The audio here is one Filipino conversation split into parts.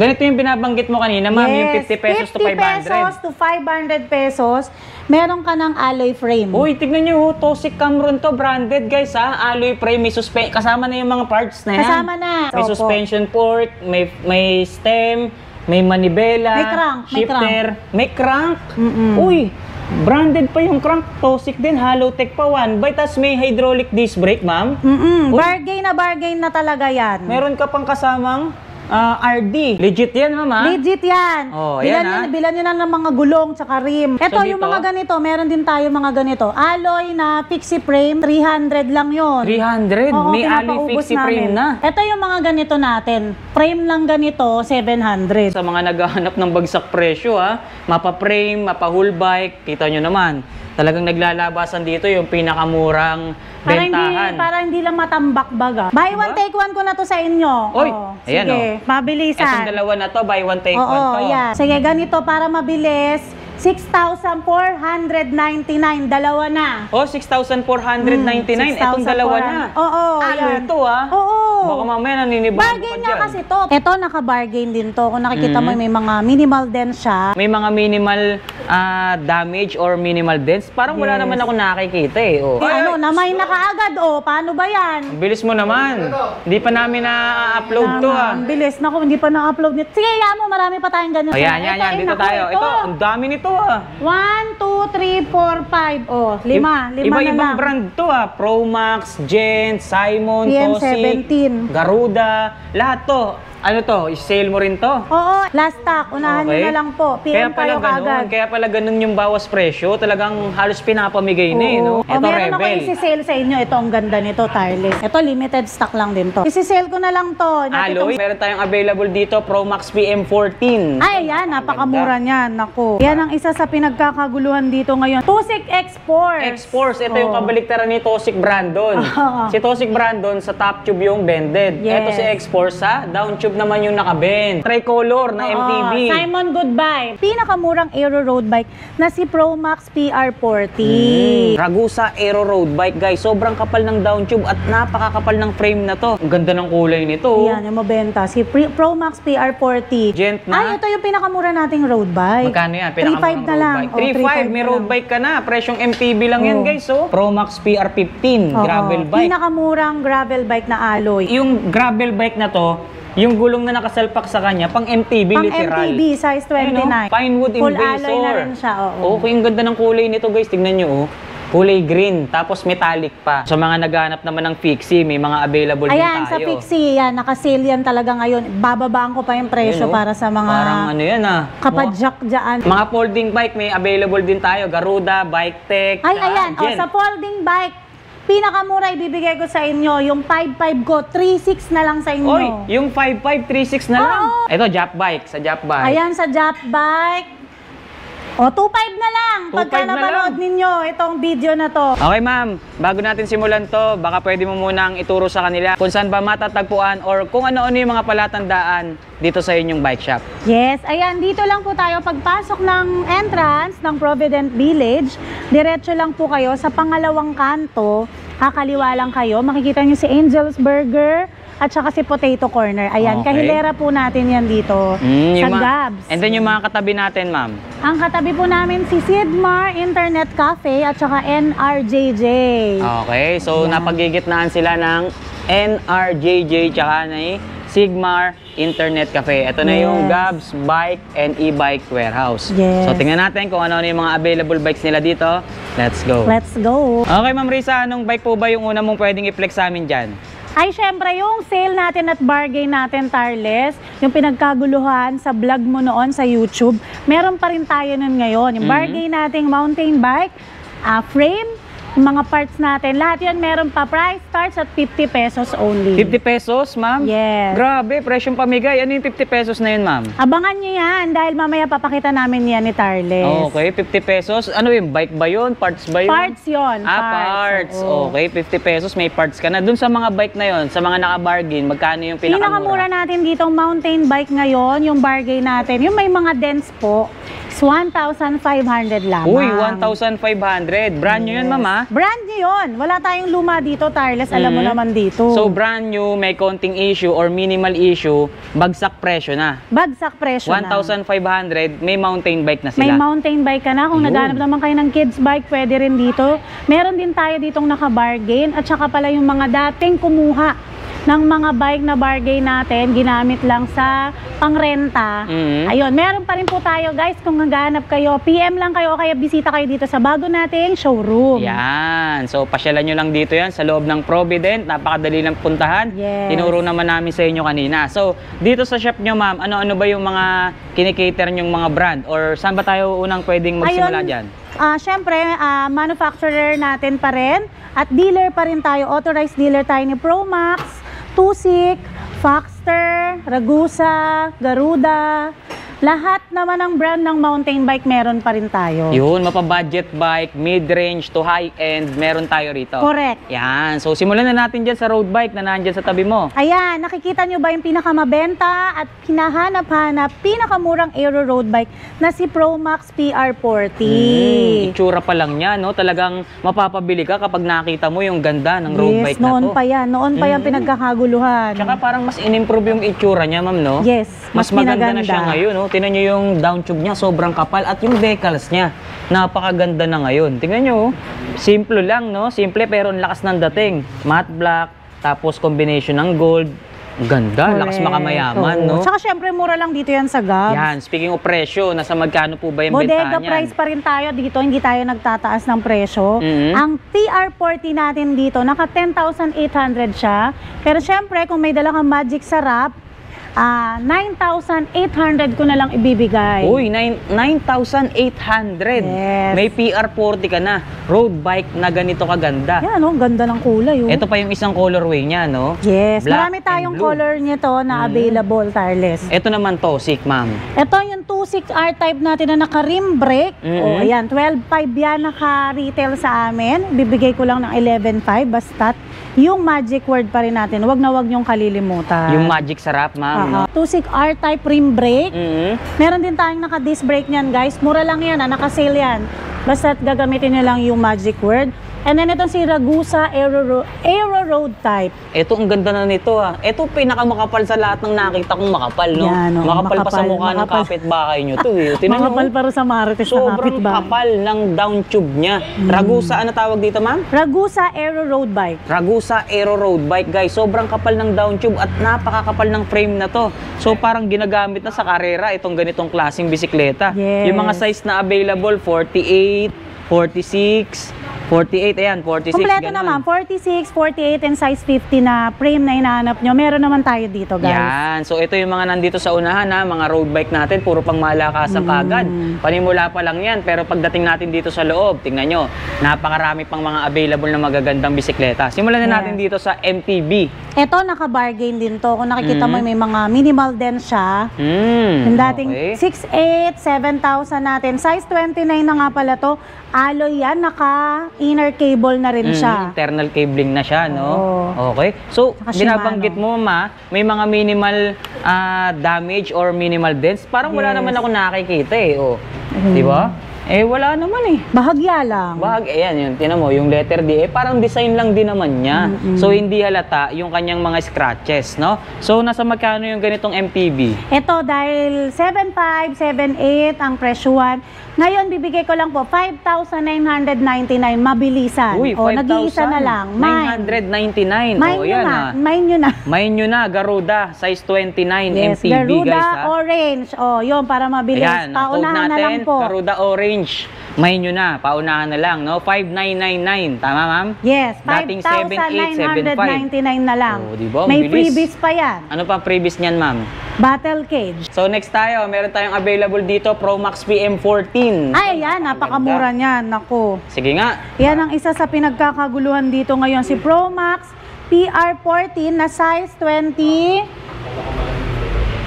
Ganito yung binabanggit mo kanina, ma'am, yung 50 pesos to 500. 50 pesos to 500 pesos, meron ka ng alloy frame. Uy, tignan nyo, Tosik Camron to, branded guys ha. Alloy frame, may kasama na yung mga parts na yan. Kasama na. May suspension port, may stem, may manibela, may crank, shifter, may crank. Uy, branded pa yung crank, Tosik din, Halotech pa 1 by, tas may hydraulic disc brake, ma'am. Bargain na talaga yan. Meron ka pang kasamang RD. Legit yan, mama. Legit yan. Oh, bilan nyo na ng mga gulong tsaka rim. Ito, So, yung dito? mga ganito, meron din tayo mga ganito. Alloy na fixie frame, 300 lang yun. 300? Oo, May alloy pinapaubos fixie frame na. Ito yung mga ganito natin. Frame lang ganito, 700. Sa mga naghahanap ng bagsak presyo, ha, mapa-frame, mapa-whole bike, kita nyo naman. Talagang naglalabasan dito yung pinakamurang bentahan. Para hindi lang matambak baga. Buy one, take one ko na to sa inyo. Oy, sige, ayan, mabilisan. Itong dalawa na to, buy one, take one to. Yeah. Sige, ganito para mabilis. 6,499. Dalawa na. Oh, 6,499. Itong dalawa na. Oo, yan. Ito, ha? Oo. Baka mamaya naninibago ka Bargain dyan. nga kasi to. Ito, naka-bargain din to. Kung nakikita mo, may mga minimal dents siya. May mga minimal damage or minimal dents. Parang wala naman ako nakikita eh. Oh. Ano, namay na kaagad. Paano ba yan? Ang bilis mo naman. Hindi pa namin na-upload to, ha? Ang bilis. Naku, hindi pa na-upload nito. Sige, mo, marami pa tayong ganyan. Ayan, yan. Dito tayo. Ito, ang dami nito, ha? 1, 2, 3, 4, 5. Lima na Iba-ibang lang. brand to, ha? Promax, Gent, Simon, Tosik, PM17. Garuda, lahat to. Ano to? I-sale mo rin to? Oo, last stock. Unahan nyo na lang po. PM kayo kaagad. Kaya pala ganun yung bawas presyo. Talagang halos pinapamigay na eh, no? Ito, meron ako Rebel. isi-sale sa inyo. Ito, ang ganda nito, tireless. Ito, limited stock lang din to. Isi-sale ko na lang to. Alloy, meron tayong available dito, Promax PM14. Ay, ayan, napakamura niyan. Naku. Yan ang isa sa pinagkakaguluhan dito ngayon. Tosik X-Force. X-Force, ito yung kabaliktaran ni Tosik Brandon. Si Tosik Brandon sa top tube yung bended. Yes. Ito si X-Force sa down tube naman yung nakabend. Tricolor na MTB. Simon Goodbye. Pinakamurang aero road bike na si Promax PR40. Ragusa Aero Road Bike, guys. Sobrang kapal ng down tube at napakakapal ng frame na to. Ang ganda ng kulay nito. Yan, yung mabenta. Si Promax PR40. Gent na. Ay, ito yung pinakamura nating road bike. Magkano yan? 3.5 na lang. 3.5, may road bike ka na. Presyong MTB lang yan, guys. So, Promax PR15, gravel bike. Pinakamurang gravel bike na alloy. Yung gravel bike na to, yung gulong na nakasalpak sa kanya, pang MTB Pang literal. MTB, size 29. Pinewood Full Invasor. alloy na rin siya, oo. Okay, ang ganda ng kulay nito, guys. Tignan nyo, oh. Kulay green, tapos metallic pa. Sa mga naghahanap naman ng fixie, may mga available din tayo. Ayan, sa fixie, yan, naka-sale yan talaga ngayon. Bababaan ko pa yung presyo para sa mga parang ano yan, kapadyak dyan. Mga folding bike, may available din tayo. Garuda, Bike Tech, Ay, ayan, Gent. sa folding bike, pinakamura ibibigay ko sa inyo, yung 5.5 ko, 3.6 na lang sa inyo. Oy, yung 5.5, 3.6 na lang. Ito, Jap Bike, sa Jap Bike. Ayan, sa Jap Bike. O, 2.5 na lang. 2.5 Pagka na napanood ninyo itong video na to. Okay, ma'am. Bago natin simulan to, baka pwede mo munang ituro sa kanila kung saan ba matatagpuan or kung ano-ano yung mga palatandaan dito sa inyong bike shop. Yes, ayan, dito lang po tayo. Pagpasok ng entrance ng Provident Village, diretso lang po kayo sa pangalawang kanto. Kakaliwa lang kayo. Makikita nyo si Angel's Burger at saka si Potato Corner. Ayan, Okay. kahilera po natin yan dito sa Gabs. And then yung mga katabi natin, ma'am. Ang katabi po namin si Sidmar Internet Cafe at saka NRJJ. Okay, so napagigitnaan sila ng NRJJ tsaka ni Sigmar Internet Cafe. Ito na yung Gabs Bike and E-Bike Warehouse. Yes. So tingnan natin kung ano yung mga available bikes nila dito. Let's go. Let's go. Okay, Ma'am Risa, anong bike po ba yung una mong pwedeng i-flex sa amin dyan? Ay, syempre, yung sale natin at bargain natin, Tarles, yung pinagkaguluhan sa vlog mo noon sa YouTube, meron pa rin tayo nun ngayon. Yung bargain nating mountain bike, frame, yung mga parts natin, lahat yun meron pa. Price starts at 50 pesos only. 50 pesos, ma'am? Yes. Grabe, presyong pamigay. Ano yung 50 pesos na yun, ma'am? Abangan nyo yan dahil mamaya papakita namin yan ni Tarles. Okay, 50 pesos. Ano yung bike ba yun? Parts ba yun? Parts yun. Parts. Oo. Okay, 50 pesos. May parts ka na. Dun sa mga bike na yun, sa mga naka-bargain, magkano yung Pinakamura pinakamura? natin dito mountain bike ngayon, yung bargain natin, yung may mga dents po, 1,500 lamang. Uy, 1,500. Brand new yun, ma'am, ha? Brand new yun. Wala tayong luma dito, Tarles. Alam mo naman dito. So, brand new, may konting issue or minimal issue, bagsak presyo na. Bagsak presyo na. 1,500, may mountain bike na sila. May mountain bike ka na. Kung Yun. naghanap naman kayo ng kids bike, pwede rin dito. Meron din tayo ditong naka-bargain. At saka pala yung mga dating kumuha ng mga bike na bargain natin, ginamit lang sa pangrenta. Ayun, meron pa rin po tayo guys. Kung naghanap kayo, PM lang kayo o kaya bisita kayo dito sa bago nating showroom. Yan. So, pasyalan nyo lang dito yan sa loob ng Provident. Napakadali lang puntahan. Yes. Tinuro naman namin sa inyo kanina. So, dito sa shop nyo, ma'am, ano-ano ba yung mga kinikater nyong mga brand? Or saan ba tayo unang pwedeng magsimula dyan? Siyempre, manufacturer natin pa rin at dealer pa rin tayo. Authorized dealer tayo ni Promax, Tusik, Foxter, Ragusa, Garuda. Lahat naman ng brand ng mountain bike meron pa rin tayo. Yun, mapa-budget bike, mid-range to high-end, meron tayo rito. Correct. Yan. So, simulan na natin dyan sa road bike na nandyan sa tabi mo. Ayan, nakikita nyo ba yung pinakamabenta at hinahanap-hanap, pinakamurang aero road bike na si Promax PR40. Itsura pa lang niya, no? Talagang mapapabili ka kapag nakita mo yung ganda ng road bike na noon to. pa yan. Noon pa yan pinagkakaguluhan. Tsaka parang mas in-improve yung itsura niya, ma'am, no? Yes, Mas maganda na pinaganda. siya ngayon, no? Tingnan nyo yung down tube niya, sobrang kapal. At yung decals niya, napakaganda na ngayon. Tingnan nyo, simple lang, no? Simple pero ang lakas ng dating. Matte black, tapos combination ng gold. Ganda, lakas makamayaman, no? Tsaka syempre mura lang dito yan sa Gabs. Yan, speaking of presyo, nasa magkano po ba yung Bodega bentahan yan? price pa rin tayo dito, hindi tayo nagtataas ng presyo. Ang TR40 natin dito, naka 10,800 siya. Pero syempre, kung may dala kang Magic Sarap, 9,800 ko na lang ibibigay. Uy, 9,800. Yes. May PR40 ka na. Road bike na ganito kaganda. Yan, oh, ganda ng kulay. Oh. Ito pa yung isang colorway niya, no? Yes, Black marami tayong and blue. color nito na available, Tarles. Ito naman to, Sik, ma'am. Ito yung 26 R-Type natin na naka-rim brake. O, ayan, 12,500 yan naka-retail sa amin. Bibigay ko lang ng 11,500. Basta't yung magic word pa rin natin. Huwag na huwag niyong kalilimutan. Yung Magic Sarap, ma'am, no? 26 R-Type rim brake. Meron din tayong naka-disc brake niyan, guys. Mura lang yan, naka-sale yan. Basta't gagamitin niyo lang yung magic word. And then itong si Ragusa Aero Road Type. Ito, ang ganda na nito, ah. Ito, pinakamakapal sa lahat ng nakita kong makapal, no? Yan, oh, makapal pa sa mukha ng kapitbahay nyo to, eh. Tingnan nyo, Makapal para sa Marites na sobrang kapitbahay. kapal ng down tube niya. Ragusa, ano tawag dito, ma'am? Ragusa Aero Road Bike. Ragusa Aero Road Bike, guys. Sobrang kapal ng down tube at napakakapal ng frame na to. So, parang ginagamit na sa karera itong ganitong klaseng bisikleta. Yes. Yung mga size na available, 48, 46, 48, ayan, 46, Kompleto ganun. naman, 46, 48, and size 50 na frame na hinahanap nyo. Meron naman tayo dito, guys. Yan. So, ito yung mga nandito sa unahan, ha, mga road bike natin. Puro pang malakasan kagad. Panimula pa lang yan. Pero pagdating natin dito sa loob, tingnan nyo, napakarami pang mga available na magagandang bisikleta. Simulan na natin dito sa MTB. Ito, naka-bargain din to. Kung nakikita mo, may mga minimal din siya. Yung dating 6,800, 7,000 natin. Size 29 na nga pala to. Alloy yan, naka-inner cable na rin siya. Internal cabling na siya, no? Oo. Okay. So, Saka binabanggit mo, ma, may mga minimal damage or minimal dents. Parang wala naman ako nakikita, eh. Oh. Di ba? Eh, wala naman, eh. Bahagya lang. Ayan, yun, tinan mo, yung letter D, eh, parang design lang din naman niya. So, hindi halata yung kanyang mga scratches, no? So, nasa magkano yung ganitong MTB? Ito, dahil 7,500, 7,800 ang presyuhan. Ngayon, bibigay ko lang po 5,999, mabilisan. Uy, O, nag-iisa na lang. 999. Mine O, nyo yan, na. ah. Mine nyo na. Mine nyo na, Garuda, size 29 Yes, MTB, Garuda guys, ha? Orange. O, yun, para mabilis. Ayan, ang code Paunahan na lang natin, po. Garuda Orange. Mine nyo na, paunahan na lang, no? 5,999. Tama, ma'am? Yes, Dating 7,875. 5,999 na lang. Oh, di ba? Ang May bilis. freebies pa yan. Ano pa previous niyan, ma'am? Battle cage. So, next tayo, meron tayong available dito, Promax PM14. Ay, yan, napakamura niyan. Naku. Sige nga. Yan ang isa sa pinagkakaguluhan dito ngayon. Si Promax PR14 na size 29.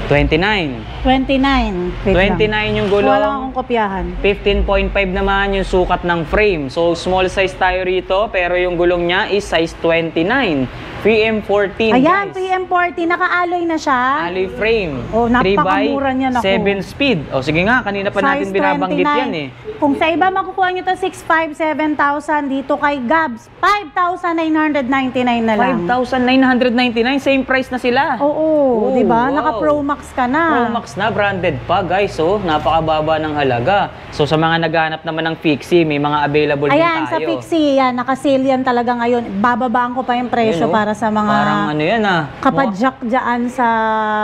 29 yung gulong. Wala akong kopyahan. 15.5 naman yung sukat ng frame. So, small size tayo rito, pero yung gulong niya is size 29. PM14, Ayan, guys. PM40, naka-alloy na siya. Alloy frame. Oh, napakamura niyan ako. 7 speed. O sige nga, kanina pa natin Size binabanggit 29. yan eh. Kung sa iba makukuha nyo to 6,500, 7,000. Dito kay Gabs, 5,999 na lang. 5,999, same price na sila. Oo, Oh, di ba? wow. Naka-Pro Max ka na. Pro Max na, branded pa guys. So, napakababa ng halaga. So, sa mga naghahanap naman ng Fixie, may mga available din tayo. Ayan, sa Fixie, yan, naka-sale yan talaga ngayon. Bababaan ko pa yung presyo Yun, oh. para sa mga Parang ano yan ah. kapadyak dyan sa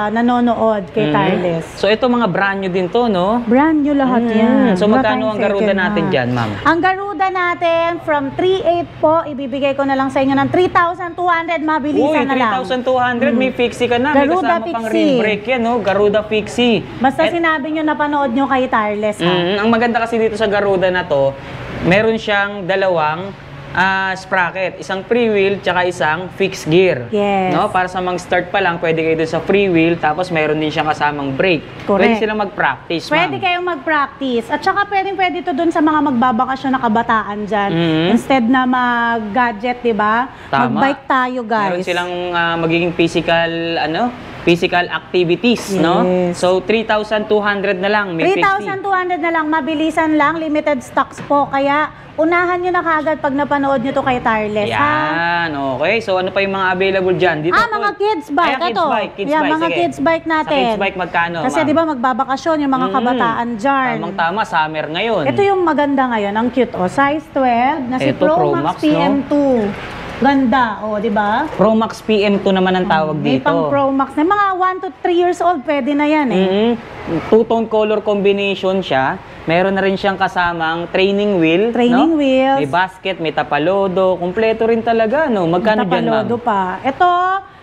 nanonood kay Tireless. So, ito mga brand new din to, no? Brand new lahat yan. So, Wala magkano tayong ang Garuda second natin hand. dyan, ma'am? Ang Garuda natin, from 3,800 po, ibibigay ko na lang sa inyo ng 3,200, mabilisan na lang. 3,200, may Fixie ka na. May Garuda kasama pang Fixie. rim brake yan, no? Garuda Fixie. Basta sinabi nyo, napanood nyo kay Tireless, ha? Ang maganda kasi dito sa Garuda na to, meron siyang dalawang sprocket, isang free wheel tsaka isang fixed gear. Yes. No, para sa mga start pa lang, pwede kayo doon sa free wheel tapos meron din siyang kasamang brake. Correct. Pwede silang mag-practice, Pwede ma'am. kayong mag-practice. At saka pwede to dun sa mga magbabakasyon na kabataan dyan. Mhm. Instead na mag-gadget, di ba? Tama. Mag-bike tayo, guys. Meron silang magiging physical activities, no? Yes. So 3,200 na lang, may 3,200 na lang, mabilisan lang, limited stocks po. Kaya unahan nyo na kagad pag napanood nyo to kay Tireless, ha? Yan, okay. So ano pa yung mga available dyan? Dito po. Mga kids bike. Ay, Ito. kids Yeah, bike. mga Sige. kids bike natin. Sa kids bike magkano, Kasi ma'am? di ba magbabakasyon yung mga kabataan dyan. Tamang-tama, summer ngayon. Ito yung maganda ngayon, ang cute, oh. Size 12 na si Ito, Pro Pro Max Max, no? PM2. Ganda, oh, di ba? Pro Max PM2 naman ang tawag May dito. pang Pro Max na. Mga 1 to 3 years old, pwede na yan eh. Two-tone color combination siya. Meron na rin siyang kasamang training wheel. Training no? wheels. May basket, may tapalodo. Kumpleto rin talaga, no? Magkano dyan, ma'am? Tapalodo pa. Ito,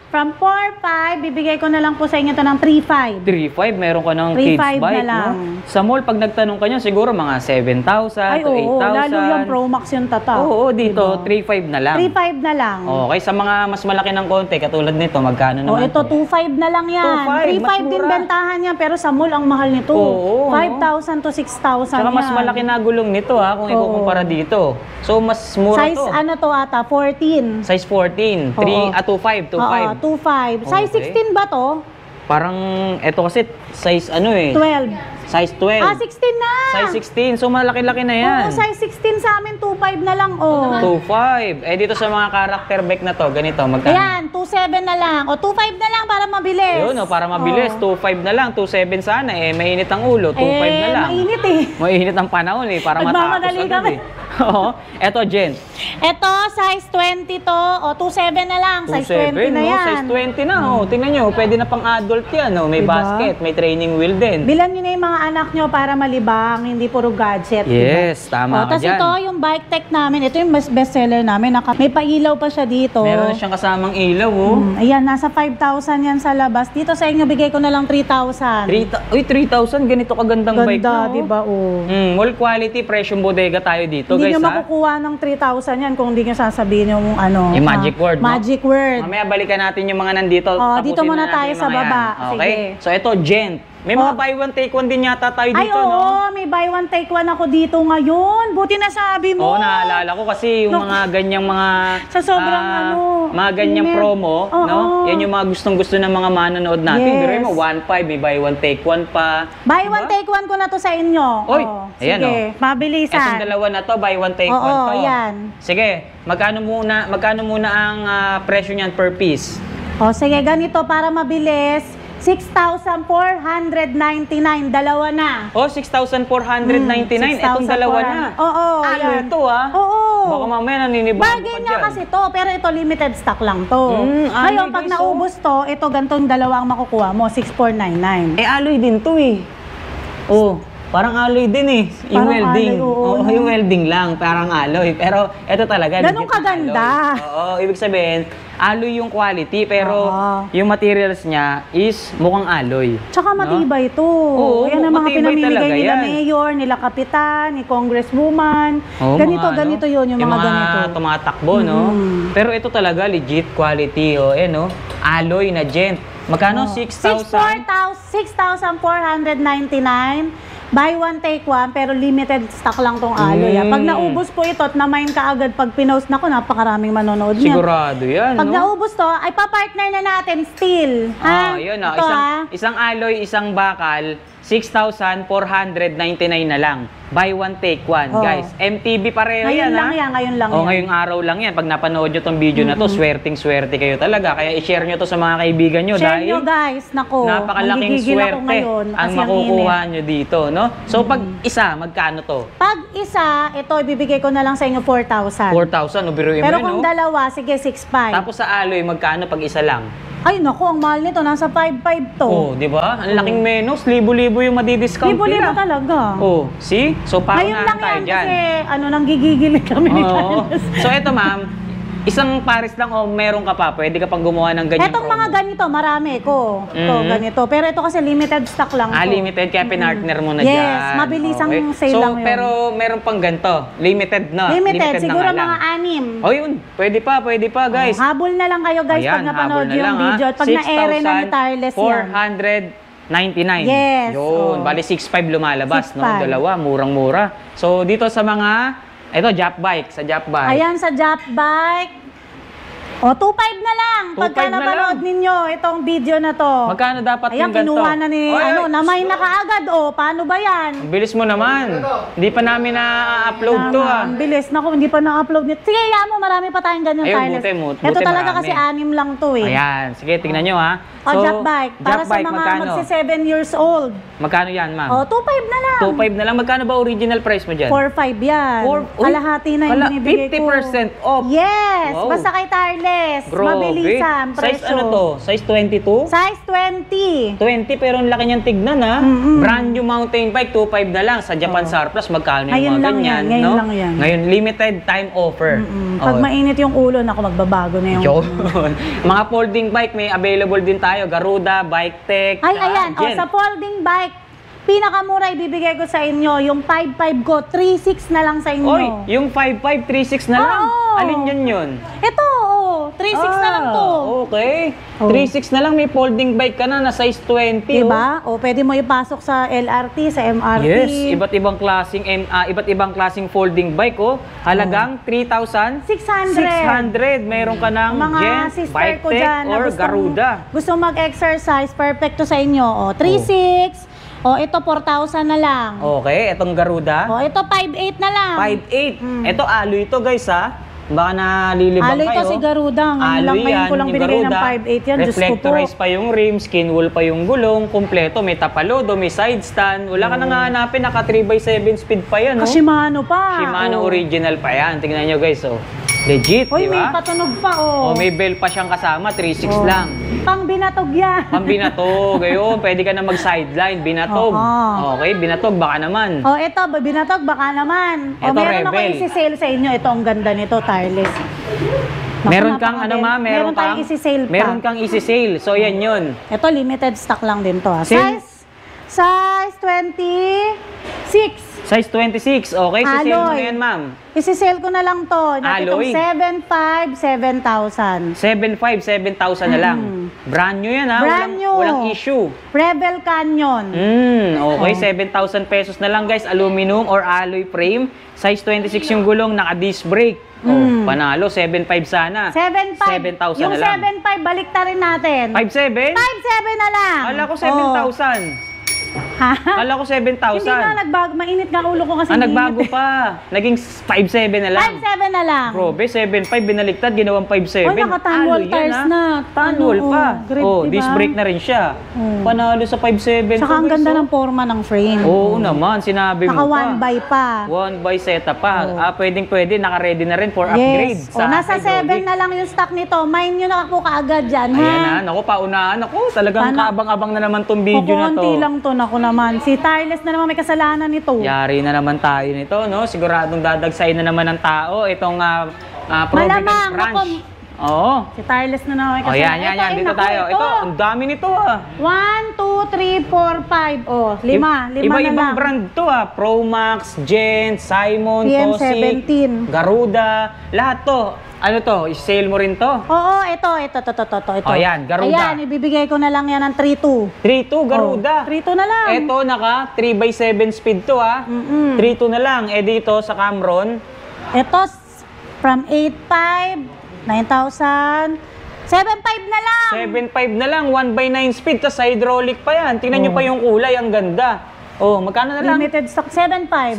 from 4,500, bibigay ko na lang po sa inyo ito ng 3,500. 3,500, meron ka ng 3,500 kids na bike, lang. no? Sa mall, pag nagtanong ka niya, siguro mga 7,000 Ay, to oo, 8,000. lalo yung Pro Max yung tata. Oo, dito, 3,500 na lang. 3,500 na lang. Okay, sa mga mas malaki ng konti, katulad nito, magkano Oh, naman ito, to? 2,500 na lang yan. 2,500, 3,500 mas din mura. bentahan yan, pero sa mall ang mahal nito. Oo, 5,000 to 6,000 Tsaka yan. mas malaki na gulong nito ha, kung ikukumpara dito. So, mas mura Size to. ano to ata? 14. Size 14. 2,500. 2,500. 2,500. Size Okay. 16 ba to? Parang, eto kasi, size ano eh. 12. Size 12. 16 na! Size 16. So, malaki-laki na yan. Oo, size 16 sa amin, 2,500 na lang, oh. 2,500. Eh, dito sa mga character bike na to, ganito, magkano? Ayan, 2,700 na lang. O, 2,500 na lang para mabilis. Yun, para mabilis. Oh. 2,500 na lang. 2,700 sana. Eh, mainit ang ulo. 2,500 na lang. Mainit eh. Mainit ang panahon eh, para matapos Nagmamadali agad kami. eh. Oo. Eto, Jen. Ito, size 20 to. O, 2,700 na lang. Size 2,700, 20 na no? yan. Size 20 na, oh. Tingnan nyo, pwede na pang adult yan, oh. May Diba? basket, may training wheel din. Bilan nyo na yung mga anak nyo para malibang, hindi puro gadget. Yes, diba? tama ka Tapos dyan. ito, yung bike tech namin, ito yung bestseller namin. May pailaw pa siya dito. Meron na siyang kasamang ilaw, oh. Ayan, nasa 5,000 yan sa labas. Dito sa inyo, bigay ko na lang 3,000. 3,000, ganito kagandang bike na, Ganda, oh. di ba? Oh. Mall quality, presyong bodega tayo dito, Hindi guys, nyo ha? makukuha ng 3,000 yan kung hindi nyo sasabihin yung ano. Yung magic word, no? Magic word. Mamaya balikan natin yung mga nandito. Oh, Tapusin dito muna na natin tayo yung sa mga baba. yan. Okay? Sige. So, ito, Gent. May mga Oh. buy one, take one din yata tayo Ay, dito, oo, no? may buy one, take one ako dito ngayon. Buti na sabi mo. Oo, naalala ko kasi yung No. mga ganyang mga... Sa sobrang mga ganyang email. promo, Oo. no? Yan yung mga gustong-gusto ng mga manonood natin. Yes. Pero mo, 1.5, may buy one, take one pa. Buy Diba? one, take one ko na to sa inyo. Oy, Oh, ayan, sige, oh. mabilisan. Etong dalawa na to, buy one, take Oo, one to. yan. Sige, magkano muna ang presyo niyan per piece? O, sige, ganito para mabilis. 6,499, dalawa na. Oh, 6,499. Etong dalawa na. Oo, Ano yan. ito, ha? Oo. Baka mamaya naninibago ka Bargain dyan. nga kasi to, pero ito limited stock lang to. Alloy Ngayon, pag guys, oh. naubos to, ito gantong dalawa ang makukuha mo, 6,499. Eh, alloy din to eh. Oh, parang alloy din eh. Yung Parang welding. alloy, oo, no? Yung welding lang, parang alloy. Pero ito talaga. Ganun legit na kaganda. alloy. Oo, ibig sabihin, alloy yung quality, pero Oo. yung materials niya is mukhang alloy. Tsaka No? matibay to. Oo, Yan ang mga matibay pinamimigay talaga nila yan. mayor, nila kapitan, ni congresswoman. Oo, Ganito yun, yung mga ganito. tumatakbo, no? Mm. Pero ito talaga, legit quality, oh, no? Alloy na gent. Magkano? 6,000? 6,499. Buy one, take one, pero limited stock lang tong Aloy. Pag naubos po ito at na-mine ka agad pag pinost na ko, napakaraming manonood niya. Sigurado yan, Pag no? naubos to, ay papartner na natin steel. Yun, Ito, isang Aloy, isang bakal, 6,499 na lang. Buy one, take one, guys. MTV pareho ngayon yan, lang yan, ngayon lang yan. ngayong araw lang yan. Pag napanood nyo tong video na to, swerting-swerte kayo talaga. Kaya i-share nyo to sa mga kaibigan nyo. Share dahil nyo guys, nako. napakalaking manggigigil ako swerte ngayon ang kasi makukuha init. nyo dito, no? So, pag isa, magkano to? Pag isa, ito ibibigay ko na lang sa inyo 4,000. 4,000, biruin mo Pero yun, kung no? dalawa, sige 6,500. Tapos sa Aloy, magkano pag isa lang? Ay nako, ang mahal nito, nasa 5,500 to. Oh, di ba? Ang laking menos, libo-libo yung madidiscount Libo-libo nila. talaga. Oh, see? So, Ngayon paunahan lang tayo yan dyan. kasi nanggigigil kami ni Oo. Carlos. So, eto ma'am, isang pares lang o meron ka pa, pwede ka pang gumawa ng ganyan Etong mga ganito, marami ko. Ito, Mhm. ganito. Pero ito kasi limited stock lang to. limited, kaya pinartner mo na Yes, dyan. mabilis ang sale so, lang yun. pero meron pang ganito, limited na. Limited, siguro na nga mga lang. 6. Oh, yun. Pwede pa, guys. Habol na lang kayo guys pag napanood habol na yung lang, video. At pag na-ere na ni Tarles yan. 499. Yes, Yun, oh. bali 6,500 lumalabas, 6,500. no? Dalawa, murang-mura. So, dito sa mga, ito, Jap Bike, sa Jap Bike. Ayan sa Jap Bike. O, 2,500 na lang. 2,500 Pagka na napanood lang. ninyo itong video na to. Magkano dapat Ayan, yung ganito? kinuha na ni, Oy, namay na kaagad. O, paano ba yan? Ang bilis mo naman. Hindi pa namin na-upload to, Tama, ah. Ang bilis. Naku, hindi pa na-upload nito. Sige, mo, marami pa tayong ganyan, Ayun, Tarles. buti Ito talaga marami. kasi 6 lang to eh. Ayan, sige, tingnan nyo, ha. O, Jap Bike. Para Jap sa Bike, mga magkano? magsi-7 years old. Magkano yan, ma'am? O, 2,500 na lang. 2,500 na lang. Magkano ba original price mo dyan? 4,500 yan. Uy, Kalahati na yung binibigay ko. 50% off. Yes! Wow. Basta kay Tarles. Grabe. Mabilisan, Size presyo. ano to? Size 22? Size 20. 20, pero ang laki niyang tignan, ha? Mm-mm. Brand new mountain bike, 2,500 na lang. Sa Japan Surplus, magkano yung Ngayon mga lang ganyan, yan, ngayon no? lang yan. Ngayon, limited time offer. Pag Oh. mainit yung ulo, naku, magbabago na yung... Yun. Mga folding bike, may available din tayo. Garuda, Bike Tech. Ay, ayan. O, Gen. sa folding bike, pinakamura ibibigay ko sa inyo. Yung 5,500 ko, 3,600 na lang sa inyo. Oy, yung 5,536 na lang. Oo. Alin yun? Ito, 3,600 na lang to. Okay. Oh. 3,600 na lang, may folding bike ka na size 20. Diba? O, pwede mo ipasok sa LRT, sa MRT. Yes, iba't ibang klaseng folding bike, oh. Halagang 3,600. 600. Meron ka ng Mga Gen, sister Bike ko Tech, dyan na or Garuda. gusto mag-exercise, perfecto sa inyo. O, 3,600. O, ito 4,000 na lang. Okay, etong Garuda. O, ito 5,800 na lang. 5,800. Ito Aloy ito, guys, ha. Baka nalilibang Aloy kayo. to si Garuda. Ngayon lang ngayon ko lang yung binigay ng Garuda. 5,800 yan. Diyos ko po. Reflectorize pa yung rim, skin wool pa yung gulong, kompleto, may tapalodo, may side stand. Wala ka nang hahanapin, naka 3x7 speed pa yan, no? Shimano pa. Shimano O. original pa yan. Tingnan nyo, guys, oh. Legit, Hoy, di may ba? patunog pa, oh. Oh, may bell pa siyang kasama, 3.6 Oh. lang. Pang binatog yan. Ang binatog, ayun, pwede ka na mag-sideline, binatog. Oo. Okay, binatog, baka naman. O, ito, binatog, baka naman. O, Ito, meron ako Rebel. isi-sale sa inyo. Ito, ang ganda nito, Tarles. Naku, Meron kang ano napakaganda. ma, meron kang tayong isi-sale pa. Meron kang isi-sale. So yan 'yun. Ito, limited stock lang din to. Sale? Size 26. Size 26. Okay, si-sale mo Aloy. na yan, ma'am. Isi-sale ko na lang to. Aloy? Itong 7,500, 7,000. 7,500, 7,000 na lang. Brand new yan, ha? Brand new. Walang issue. Rebel Canyon. Okay, 7,000 pesos na lang, guys. Aluminum or alloy frame. Size 26 yung gulong, naka-disc brake. Panalo, 7,500 sana. 7,500. 7,000 Yung na lang. 7,500, balik ta rin natin. 5,700? 5,700 na lang. Kala ko Oh. 7,000. Ha? Kala ko 7,000. Hindi na, nagbago. Mainit nga ulo ko kasi. Nagbago mainit. pa. Naging 5,700 na lang. 5,700 na lang. Grabe, 7,500 binaliktad, ginawang 5,700. Oy, naka-tanwal Alo yan, tires ha? na. Tanwal Ano, pa. grade, diba? Disc brake na rin siya. Panalo sa 5,700. Saka ang to, guys, ganda oh. ng forma ng frame. Oo naman, sinabi Saka mo pa. one by pa. One by setup pa. Pwedeng-pwede, naka-ready na rin for upgrade. Yes. O, nasa 7 na lang yung stock nito. Mine nyo na po kaagad dyan, ha? Ayan na, naku, paunahan ako. Talagang Paano? kaabang-abang na naman tong video na to. Kukunti lang to, naku naman. Si Tarles na naman may kasalanan nito. Yari na naman tayo nito, no? Siguradong dadagsayin na naman ng tao itong Providence Malamang, Branch. naku. Oo. Si Tarles na naman may Oh, kasalanan. yan. Ito, Dito naku, tayo. Ito, ang dami nito, 1, 2, 3, 4, 5. Oh, 5 na Iba-ibang lang. brand to, Promax, Gent, Simon, PM17. Tosig, Garuda, lahat to. Ano to? I-sale mo rin to? Oo, ito. Oh, yan, Garuda. Ayan, ibibigay ko na lang yan ng 3-2. 3.2 Garuda. 3-2 na lang. Ito, naka 3x7 speed to, ha? 3.2 na lang. Eh, dito sa Camron, Ito, from 8.5, 9,000, 7.5 na lang. 7.5 na lang. 1x9 speed, tas hydraulic pa yan. Tingnan nyo pa yung kulay, ang ganda. Oh, magkano na lang? Limited stock, 7.5. 7.5,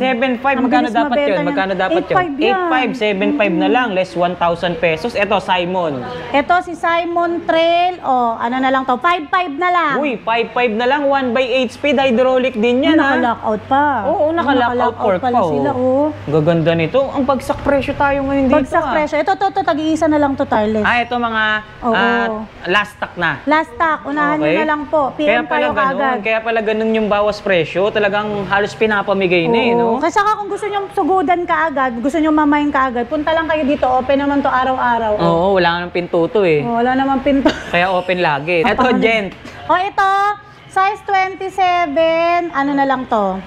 Ang magkano bilis dapat mabenta yun? niyan. Magkano dapat yun? 8.5 yan. 8.5, 7.5 na lang, less 1,000 pesos. Ito, Simon. Ito si Simon Trail, ano na lang to, 5.5 na lang. Uy, 5.5 na lang, 1x8 speed, hydraulic din yan, ha? Naka-lockout pa. Oo, naka-lockout fork pala pa, oh. sila, oh. Gaganda nito. Ang bagsak presyo tayo ngayon dito, Bagsak presyo. Ito, tag-iisa na lang to, Tarles. Ito mga Oo. last stock na. Last stock, unahan nyo Okay. na lang po. PM kayo kaagad. Kaya pala ganun yung bawas presyo. Talagang halos pinapamigay na eh, no? Kasi saka kung gusto nyo sugudan kaagad, gusto nyo mamayin kaagad, punta lang kayo dito. Open naman to araw-araw. Oo, wala nga ng pinto to eh. Wala naman pinto. Kaya open lagi. Ito, Gent. Ito, size 27, ano na lang to?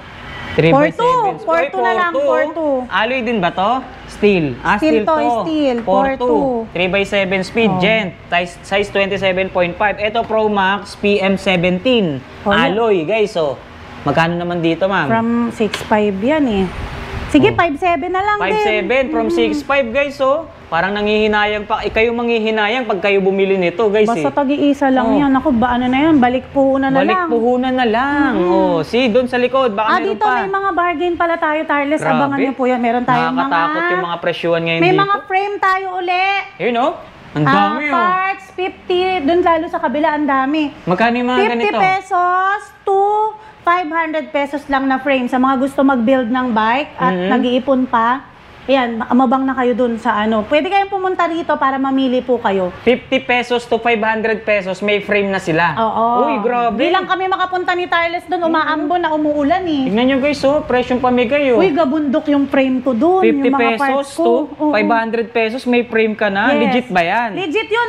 3x7. 4.2 na lang, 4.2. Alloy din ba to? Steel. Steel to, steel. 4.2. 3x7 speed, Gent. Size 27.5. Ito, Pro Max PM17. Alloy, guys. So, magkano naman dito, ma'am? From 6.5 yan eh. Sige, 5.7 na lang 5.7 din. from 6.5, guys. So, parang nanghihinayang pa. Kayo manghihinayang pag kayo bumili nito, guys. Basta tag-iisa lang yan. Ako, ano na yan? Balik puhunan na lang. Balik puhunan na lang. Oh, see, doon sa likod, baka meron Dito pa. may mga bargain pala tayo, Tarles. Grabe. Abangan niyo po yan. Meron tayong Nakakatakot yung mga presyuhan ngayon May dito. mga frame tayo uli. Yun, oh. Ang dami, oh. Parts, 50. Doon lalo sa kabila, ang dami. Magkano yung mga 50 ganito? pesos to 500 pesos lang na frame sa mga gusto mag-build ng bike at nag-iipon pa. Ayan, mabang na kayo dun sa ano. Pwede kayong pumunta rito para mamili po kayo. 50 pesos to 500 pesos, may frame na sila. Oo. Uy, grabe. Di lang kami makapunta ni Tarles dun, umaambon na umuulan eh. Tingnan nyo guys, oh, presyong pamigay, oh. Uy, gabundok yung frame ko dun. 50 yung mga pesos parts ko. to Oo. 500 pesos, may frame ka na. Yes. Legit ba yan? Legit yun.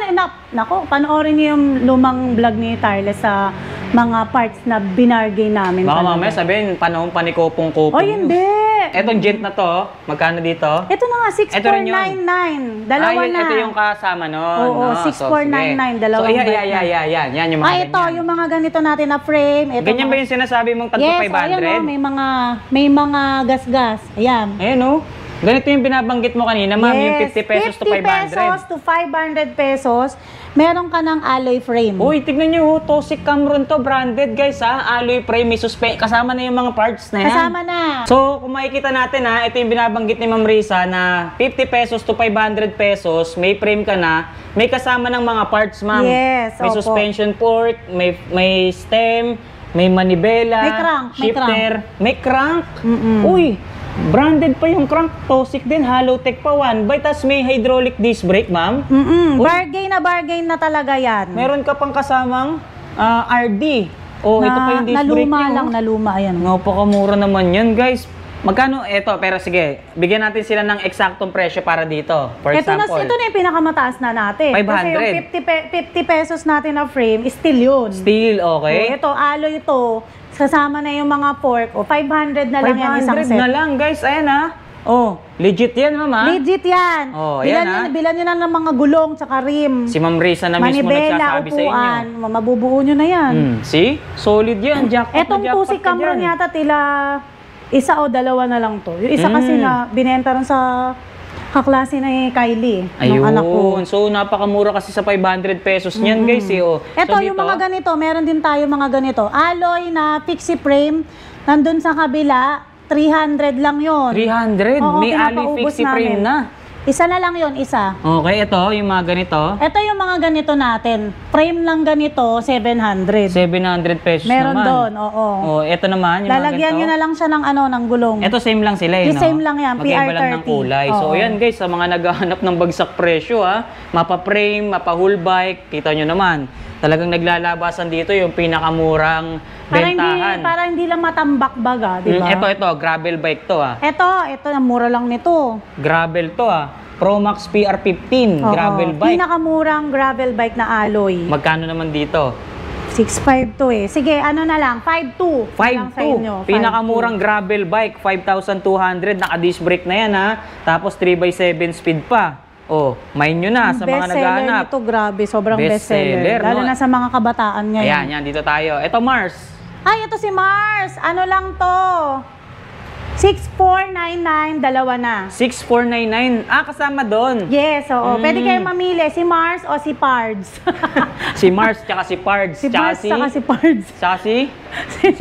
Nako, panoorin niyo yung lumang vlog ni Tarles sa mga parts na binargay namin. Baka talaga. mamaya sabihin, panahon pa ni Kopong-Kopong. Oy, hindi. Etong Gent na to, magkano dito? Ito na nga, Ito rin yun. 6,499. Dalawa yun, na. Ito yung kasama nun. Oo, no? 6,499, dalawang So, bike na. yan yung mga Ito, ganyan. yung mga ganito natin na frame. Ito, Ganyan ba yung sinasabi mong tagpo yes, 500? ayan o, may mga gas-gas. Ayan. Ayan, oh. Ganito yung binabanggit mo kanina, ma'am, yung 50 pesos to 500. 50 pesos to 500 pesos, meron ka ng alloy frame. Uy, tignan nyo, Tosik Camron to, branded guys ha, alloy frame, may kasama na yung mga parts na yan. Kasama na. So, kung makikita natin ha, ito yung binabanggit ni Ma'am Risa na 50 pesos to 500 pesos, may frame ka na, may kasama ng mga parts, ma'am. Yes, May opo. suspension port, may stem, may manibela, May crank, may shifter, may crank. Mm-mm. Uy, branded pa yung crank, Tosik din, Halotech pa 1 by, tas may hydraulic disc brake, ma'am. Uy. Bargain na talaga yan. Meron ka pang kasamang RD. Oh, ito pa yung disc brake naluma niyo. lang, naluma. Ayan. Napakamura naman yan, guys. Magkano? Ito, pero sige, bigyan natin sila ng eksaktong presyo para dito. For example, Ito na yung pinakamataas na natin. 500. Kasi yung 50 pesos natin na frame, still yun. steel, okay? Ito, alloy ito. Kasama na yung mga fork. 500 na lang yan isang 500 set. na lang, guys. Ayan ha. Oh, legit yan, ma'am ha? Legit yan. Oh, ayan, Bilan nyo na ng mga gulong tsaka rim. Si Ma'am Risa na mismo Manibela, nagsasabi sa inyo. upuan. Mabubuo nyo na yan. See? Solid yan. Jackpot Etong na jackpot Tusi ka Camron dyan. yata tila isa o dalawa na lang to. Yung isa kasi na binenta rin sa kaklase na Kylie, ng anak ko. Ayun. So, napakamura kasi sa 500 pesos niyan, guys. Eh, oh. Ito, So, yung dito, mga ganito, meron din tayo mga ganito. Alloy na fixie frame, nandun sa kabila, 300 lang yon. 300. Oo, May alloy pinapaubos fixie frame namin. na. Isa na lang yon, isa. Okay, ito, yung mga ganito. Ito yung mga ganito natin. Frame lang ganito, 700. 700 pesos Meron naman. doon, oo. Oh, ito naman, yung Lalagyan nyo mga na lang siya ng ng gulong. Ito same lang sila eh, Yung no? same lang yan, Magkaiba lang ng PR30. kulay. So, Oo. ayan guys, sa mga naghahanap ng bagsak presyo ha, mapa-frame, mapa-whole bike, kita nyo naman. Talagang naglalabasan dito yung pinakamurang bentahan. Para hindi lang matambak baga, di ba? Ito, gravel bike to ha. Ito, ang mura lang nito. Gravel to ha. Pro Max PR15, Oo. gravel bike. Pinakamurang gravel bike na alloy. Magkano naman dito? 6.5 to eh. Sige, ano na lang, 5.2. Lang sa inyo, 5.2. Pinakamurang gravel bike, 5,200. Naka-disc brake na yan ha. Tapos 3x7 speed pa. Oh, main nyo na sa mga Bestseller naghahanap. nito, grabe. Sobrang Bestseller, bestseller. Lalo no? na sa mga kabataan ngayon. Ayan, yan, dito tayo. Ito, Mars. Ay, ito si Mars. Ano lang to? 6499, dalawa na. 6499. Ah, kasama doon. Yes, oo. Pwede kayong mamili, si Mars o si Pards. Si Mars, tsaka si Pards. Si Mars saka si Pards. Tsaka si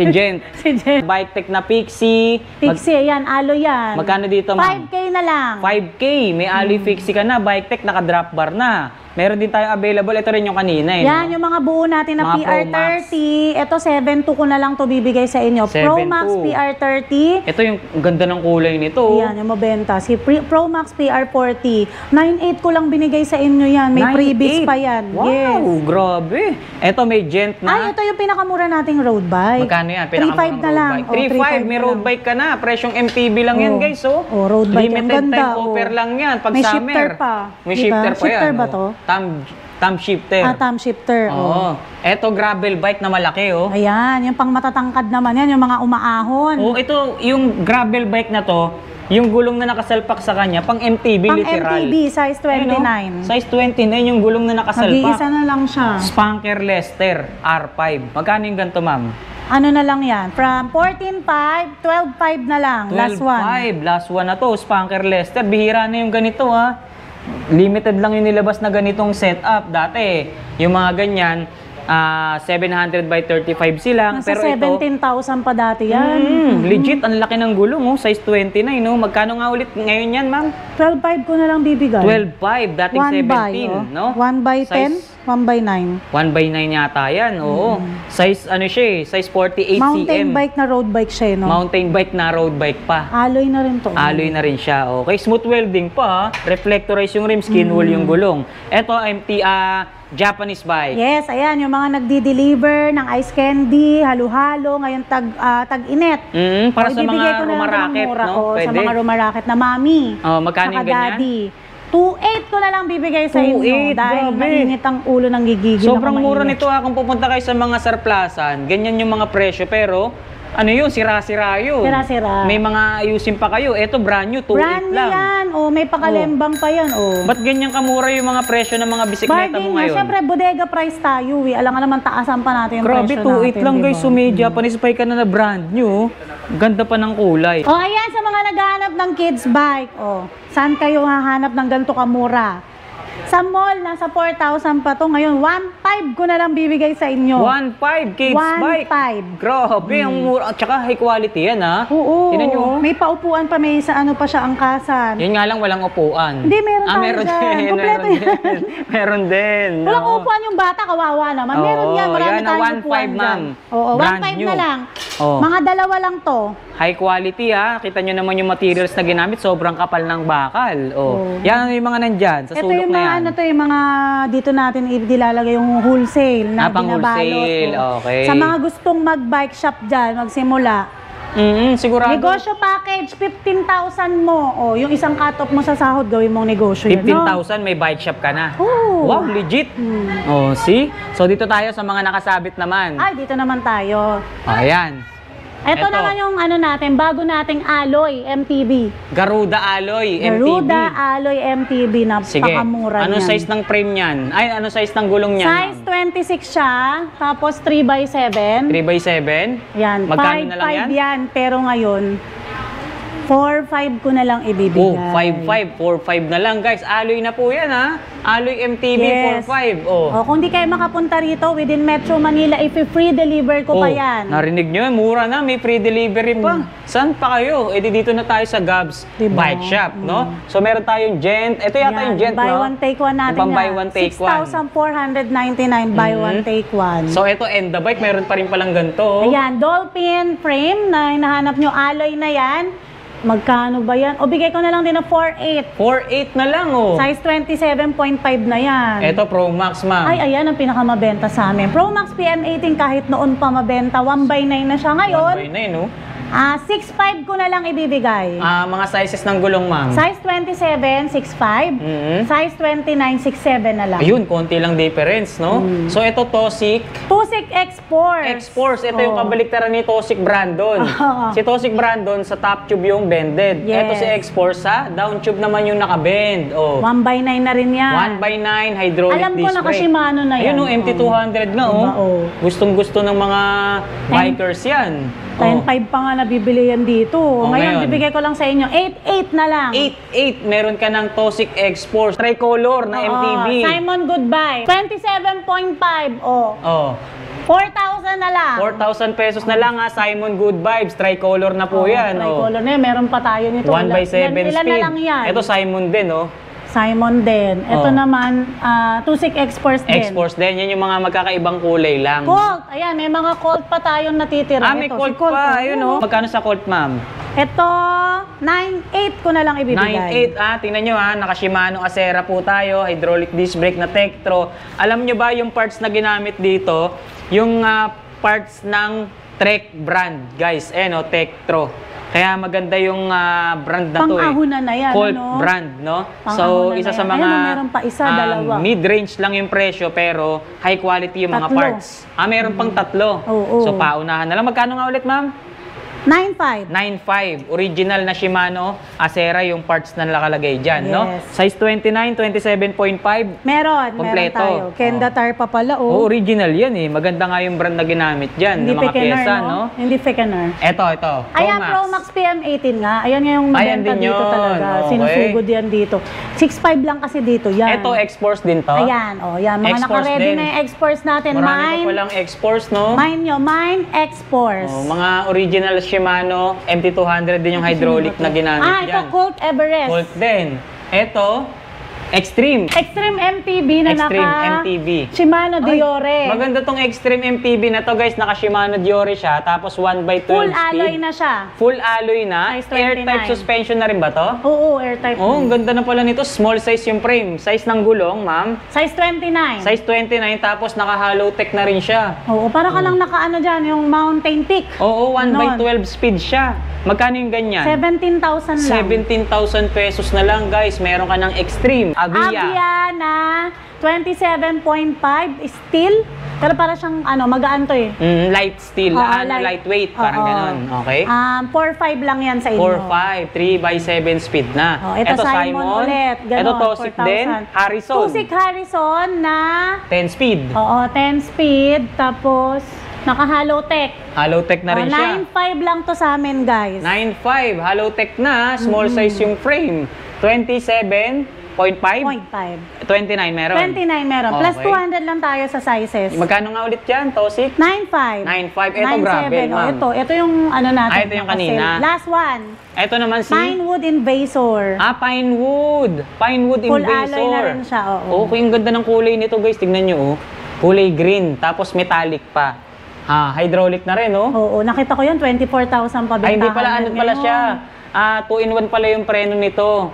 Gent. Si Jen. Bike Tech na Pixie. Pixie, yan, alo yan. Magkano dito, ma'am? 5K na lang. 5K. May alloy fixie ka na. Bike Tech, naka-drop bar na. Meron din tayong available. Ito rin yung kanina. Yan, no? yung mga buo natin na Mga PR30. Ito, 7.2 ko na lang to bibigay sa inyo. 7.2. Pro Max PR30. Ito yung ganda ng kulay nito. Yan, yung mabenta. Si Pro Max PR40. 9.8 ko lang binigay sa inyo yan. May 9.8. freebies pa yan. Wow, Yes. grabe. Ito may Gent na. Ay, ito yung pinakamura nating road bike. Magkano yan? 3.5 na lang. 3.5, may road bike ka na. Presyong MTB lang yan, guys. Oh. Oh, road bike. Ang Limited ganda. time offer lang yan. Pag May summer. shifter pa. May Diba? shifter pa yan. Shifter ba oh. to? Thumb shifter. Thumb shifter. Oo. Ito gravel bike na malaki, oh. Ayan, yung pang matatangkad naman yan, yung mga umaahon. Oh, ito, yung gravel bike na to, yung gulong na nakasalpak sa kanya, pang MTB Pang literal. MTB, size 29. Ayun, oh. Size 29 yung gulong na nakasalpak. Mag-iisa na lang siya. Spanker Lester R5. Magkano yung ganito, ma'am? Ano na lang yan? From 14.5, 12.5 na lang. Last one. 12.5. Last one na to. Spanker Lester. Bihira na yung ganito, ha. Limited lang yung nilabas na ganitong setup. Dati, yung mga ganyan, 700 by 35 silang. Nasa Pero ito, 17,000 pa dati yan. legit, ang laki ng gulong, oh. Size 29, no? Magkano nga ulit ngayon yan, ma'am? 12.5 ko na lang bibigay. 12.5, dating 1 by, 17, no? 1 by 10, 1 by 9. 1 by 9 yata yan, oo. Size, ano siya eh, size 48 Mountain cm. bike na road bike siya, no? Mountain bike na road bike pa. Alloy na rin to. Alloy na rin siya. Okay, smooth welding pa, ha? Reflectorize yung rim, skin wool yung gulong. Ito, Japanese bike. Yes, ayan, yung mga nagdi-deliver ng ice candy, halo-halo, ngayon tag-init. Para O, sa ibibigay mga ko na lang rumaraket, ng mura no? ko, Pwede. sa mga rumaraket na mami. Oh, magkano Saka yung ganyan? daddy. 2.8 ko na lang bibigay sa inyo 2.8, dahil grabe. mainit ang ulo ng gigigil. Sobrang ako mura mainit. nito, ha, kung pupunta kayo sa mga surplusan. Ganyan yung mga presyo, pero ano yun, sira-sira yun. Sira-sira. May mga ayusin pa kayo. Ito, brand new, 2.8 Brand new lang. yan. O, may pakalembang pa yan. O. Ba't ganyan kamura yung mga presyo ng mga bisikleta Bargain mo na. ngayon? Siyempre, bodega price tayo. Alam nga naman, taasan pa natin yung Grabe, presyo 2.8 natin. lang diba? guys. So may Japanese bike ka na brand new. Ganda pa ng kulay. O, ayan, sa mga naghahanap ng kids bike. O, saan kayo hahanap ng ganito kamura? Sa mall, nasa 4,000 pa to. Ngayon, 1.5 ko na lang bibigay sa inyo. 1.5 kids bike. 1.5. Grabe, ang mura. At saka high quality yan, ha? Oo. Tingnan nyo, oh. May paupuan pa, may sa ano pa siya, angkasan. Yun nga lang, walang upuan. Hindi, meron tayo meron dyan. din. Kompleto Meron yan. din. Meron din. Walang Oo. upuan yung bata, kawawa naman. Meron Oo, yan, marami yan, tayong 1.5, upuan ma'am. dyan. Oo, Brand 1.5 new. na lang. Oo. Mga dalawa lang to. High quality, ha? Kita nyo naman yung materials na ginamit. Sobrang kapal ng bakal. Oh. Yan yung mga nandyan, sa Ito sulok yung na mga yan. ano to, yung mga dito natin ilalagay yung wholesale na pang binabalot. wholesale, Oo. okay. Sa mga gustong mag-bike shop dyan, magsimula. Sigurado. Negosyo package, 15,000 mo. O, yung isang cut-off mo sa sahod, gawin mong negosyo yan. no? 15,000, may bike shop ka na. Oo. Wow, legit. Oh, see? So dito tayo sa mga nakasabit naman. Ay, dito naman tayo. Ayan. Ito Eto. naman yung ano natin, bago nating alloy, MTB. Garuda Alloy, MTB. Garuda Alloy MTB, Sige. napakamura Anong niyan. size ng frame niyan? Ay, anong size ng gulong niyan? Size 26 siya, tapos 3x7. 3x7? Yan, Magkano na lang 5.5 yan? yan, pero ngayon, 4.5 ko na lang ibibigay. Oh, 5.5, 4.5 na lang guys. Alloy na po yan, ha? Alloy MTB Yes. 4.5. Oh. O, kung di kayo makapunta rito, within Metro Manila, free deliver ko pa yan. Narinig nyo, mura na, may free delivery pa. Saan pa kayo? E di dito na tayo sa Gabs Diba? Bike Shop, no? So meron tayong Gent. Ito yata yung Gent, buy no? one take one natin Yung pang buy yan. one take one. 6,499 buy one take one. So ito, Enda Bike, meron pa rin palang ganito. Ayan, Dolphin frame na hinahanap nyo, alloy na yan. Magkano ba yan? O bigay ko na lang din na 4.8. 4.8 na lang, oh. Size 27.5 na yan. Ito, Pro Max, ma'am. Ay, ayan ang pinakamabenta sa amin. Pro Max PM18 kahit noon pa mabenta, 1x9 na siya ngayon. 1x9, no? 6.5 ko na lang ibibigay. Mga sizes ng gulong, ma'am. Size 27, 6.5. Size 29, 6.7 na lang. Ayun, konti lang difference, no? So ito, Tosik. Tusik X-Force. X-Force, ito yung kabaliktaran ni Tosik Brandon. Si Tosik Brandon, sa top tube yung bended. Yes. Ito si X-Force ha, down tube naman yung nakabend. Oh. 1x9 na rin yan. 1x9 hydraulic Alam ko disc na brake. Shimano na yan. Ayun, MT200 nga, Diba, oh. Gustong-gusto ng mga bikers yan. 10.5 pa nga nabibili yan dito. Ngayon, ngayon. bibigay ko lang sa inyo, 8.8 na lang. 8.8, meron ka ng Tosic X-Force, tricolor na MTB. Simon Goodbye. 27.5. Oh. 4,000 na lang. 4,000 pesos na lang ha, Simon Good Vibes, tricolor na po yan. Tricolor na yan. Meron pa tayo nito. 1x7 Ilan speed. na lang yan? Ito Simon din, oh. Simon din. Ito naman, Tosic X-Force din. X-Force din, yan yung mga magkakaibang kulay lang. Colt. Ayan, may mga Colt pa tayong natitira. May Ito, Colt si Colt, pa, ayun oh. Magkano sa Colt, ma'am? Ito, 9.8 ko na lang ibibigay. 9.8 tingnan nyo ha, naka Shimano Acera po tayo, hydraulic disc brake na Tektro. Alam nyo ba yung parts na ginamit dito? Yung parts ng Trek brand, guys. Tektro. Kaya maganda yung brand na to Pang-ahunan na yan, Colt ano? brand, no? Pang-ahunan So, isa na sa yan. mga Ayun, meron pa isa, dalawa. mid-range lang yung presyo pero high quality yung mga Tatlo. parts. Meron pang tatlo. Oo. So, paunahan na lang. Magkano nga ulit, ma'am? 9.5. 9.5. Original na Shimano Acera yung parts na nakalagay dyan, no? Yes. Size 29, 27.5. Meron Kompleto. tayo. Kenda tire pa pala, Oh, original yan eh. Maganda nga yung brand na ginamit dyan, Hindi ng mga Pekener, pyesa, no? no? Hindi Pekener. Ito. Ayan, Pro Max PM18 nga. Ayan yung Ayan mabenta din dito yun. talaga. Okay. Sinusugod yan dito. 6.5 lang kasi dito. Yan. Ito, X-Force din to. Ayan, yan. Mga X-Force naka-ready din. na yung X-Force natin. Marami pa palang X-Force, no? Mine X-Force. Mga original Shimano, MT200 din yung hydraulic na ginamit ito dyan. Colt Everest. Colt din. Ito, Extreme. Extreme MTB na Extreme naka MTB. Shimano Diore. Maganda tong Extreme MTB na to, guys. Naka Shimano Diore siya. Tapos 1x12 Full speed. alloy na siya. Full alloy na. Size 29. Air-type suspension na rin ba to? Oo, airtight. Oh, ang ganda na pala nito. Small size yung frame. Size ng gulong, ma'am. Size 29. Size 29, tapos naka-hollow tech na rin siya. Oo, para ka lang nakaano dyan, yung Mountain Peak. Oo, Ganon. 1x12 speed siya. Magkano yung ganyan? 17,000 lang. 17,000 pesos na lang, guys. Meron ka ng Extreme. Avia na 27.5 steel. Pero para siyang magaan to eh. Light steel. Lightweight. Parang Oo. ganon. Okay? 4.5 lang yan sa inyo. 4.5. 3x7 speed na. Ito Simon ulit. Ganon, Ito Tosic 4,000. din. Harrison. Tosic Harrison na 10 speed. Oo, 10 speed. Tapos, naka-hollow tech. Hollow tech na rin siya. 9.5 lang to sa amin, guys. 9.5. Hollow tech na. Small size yung frame. 27.5? 0.5. 29 meron. 29 meron. Plus Okay. 200 lang tayo sa sizes. Magkano nga ulit yan, Tosic? 9.5. 9.5. Ito, gravel, ma'am. Ito yung natin. Ito yung kanina. Last one. Ito naman si... Pinewood Invasor. Pinewood. Pinewood Full Invasor. alloy na rin siya, oo. Okay, yung ganda ng kulay nito, guys. Tignan nyo, oh. Kulay green, tapos metallic pa. Hydraulic na rin, oh. Oo, nakita ko yun, 24,000 pa Ay, hindi bentahan pala, ano yan pala ngayon. siya. 2-in-1 pala yung preno nito.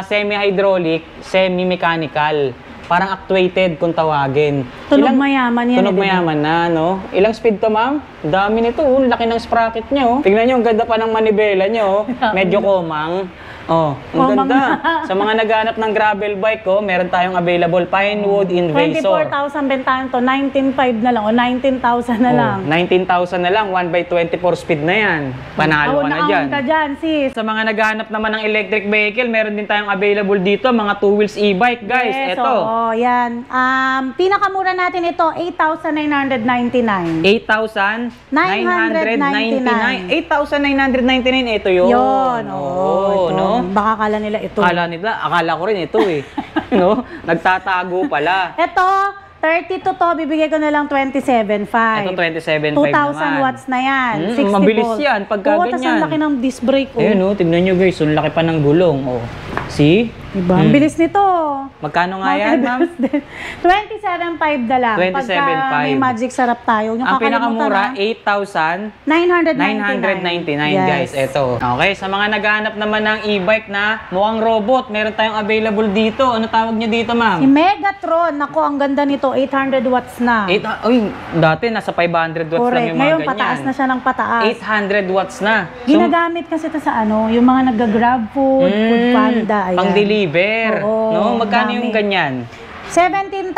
Semi-hydraulic, semi-mechanical. Parang actuated kung tawagin. Tunog mayaman yan, Tunog eh, di ba? mayaman na, no? Ilang speed to, ma'am? Dami nito, oh. Laki ng sprocket niyo, oh. Tingnan nyo, ang ganda pa ng manibela niyo, oh. Medyo komang. Oh, ang Komang ganda. na. Sa mga naghanap ng gravel bike, oh, meron tayong available Pinewood Invasor. 24,000 bentahan to, 19,500 na lang o 19,000 na lang. 19,000 na lang, 1x24 speed na yan. Panalo ka na dyan. ka dyan, sis. Sa mga naghahanap naman ng electric vehicle, meron din tayong available dito, mga 2 wheels e-bike, guys. Yes, Ito. oo, yan. Pinakamura natin ito, 8,999. 8,999. 8,999, ito yun. Yun, oo. Ito. no? Baka kala nila ito. Akala ko rin ito eh. no? Nagtatago pala. Ito, 32 to, bibigay ko na lang 27.5. Ito 27.5 2,000 naman. watts na yan. 60 mabilis volts. yan, pagka Oo, tas ganyan. ang laki ng disc brake. Oh. Ayun, oh, tignan nyo guys, ang laki pa ng gulong. Oh. See? Diba? Ang bilis nito. Magkano nga yan, ma'am? 27.5 na lang. 27.5. Pagka may magic sarap tayo. Yung Ang kakalimutan pinakamura, na, 8,999 999. guys. Ito. Okay, sa mga naghahanap naman ng e-bike na mukhang robot, meron tayong available dito. Ano tawag niyo dito, Si ma'am? Megatron, ako ang ganda nito, 800 watts na. Uy, dati nasa 500 watts lang Correct. yung mga Ngayon, ganyan. pataas na siya ng pataas. 800 watts na. So, Ginagamit kasi ito sa yung mga nag-grab food, food panda. Ayan. pang-deliver. Oo, no? Magkano dami. yung ganyan? 17,000,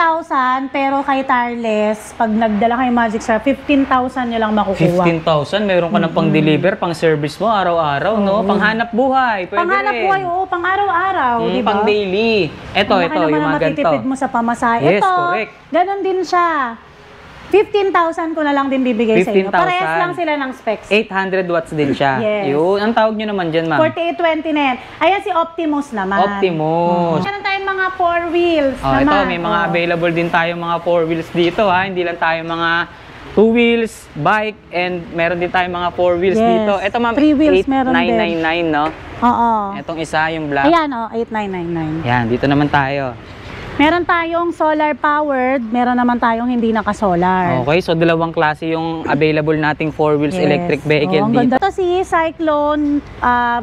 pero kay Tarles, pag nagdala kayo Magic Star, 15,000 nyo lang makukuha. 15,000, meron ka ng pang-deliver, pang-service mo, araw-araw, no? Panghanap buhay, pwede Panghanap rin. buhay, oo, pang araw-araw, di ba? Pang-daily. Ito, Laki naman yung ang mga ganito. matitipid mo sa pamasahe. Yes, Ito, correct. ganun din siya. 15,000 ko na lang din bibigay sa inyo. 15,000. Parehas lang sila ng specs. 800 watts din siya. Yes. Yun, ang tawag nyo naman dyan, ma'am? 4820 na yan. Ayan si Optimus naman. Optimus. Meron tayong mga 4 wheels Oh, naman. ito, may mga available din tayong mga 4 wheels dito, ha? Hindi lang tayo mga 2 wheels, bike, and meron din tayong mga 4 wheels Yes. dito. Ito, ma'am, 3 wheels meron din. 8999, no? Oo. Itong isa, yung black. Ayan, 8999. Yan, dito naman tayo. Meron tayong solar powered, meron naman tayong hindi naka-solar. Okay, so dalawang klase yung available nating 4 wheels Yes. electric vehicle ang dito. ganda. Ito si Cyclone